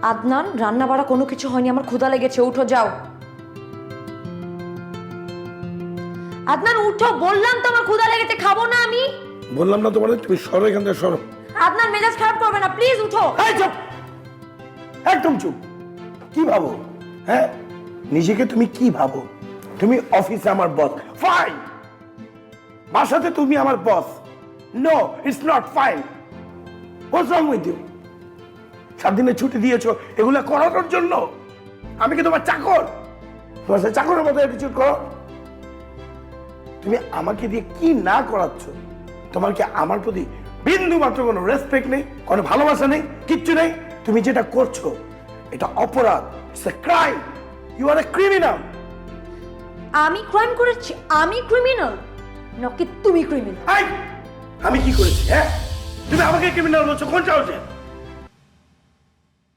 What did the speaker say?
আদনান, রান্না বাড়া কোনো কিছু হয়নি, আমার ক্ষুধা লেগেছে, উঠো যাও। আদনান উঠো, বললাম তো আমার ক্ষুধা লেগেছে, খাবো না আমি। বললাম না তোমার, তুমি সরো এখান থেকে, সরো। আদনান মেজাজ খারাপ করবে না, প্লিজ উঠো। এই চুপ, একদম চুপ। কি ভাবো? হ্যাঁ, নিজেকে তুমি কি ভাবো? তুমি অফিসে আমার বস, ফাইন। বাসাতে তুমি আমার বস, no, it's not fine. What's wrong with you? 7 দিনের ছুটি দিয়েছো এগুলা করানোর জন্য? আমি কি তোমার চাকর? তোমার সাথে চাকরের মতো অ্যাটিটিউড করো? তুমি আমাকে দিয়ে কি না করাচ্ছ? তোমার কি আমার প্রতি বিন্দু মাত্র কোনো রেসপেক্ট নেই, কোনো ভালোবাসা নেই, কিচ্ছু নেই? তুমি যেটা করছো এটা অপরাধ, it's a crime, you are a criminal. আমি ক্রাইম করেছি? আমি ক্রিমিনাল নাকি তুমি ক্রিমিনাল? আমি কি করেছি? হ্যাঁ, তুমি আমাকে ক্রিমিনাল বলছো কোন সাহসে?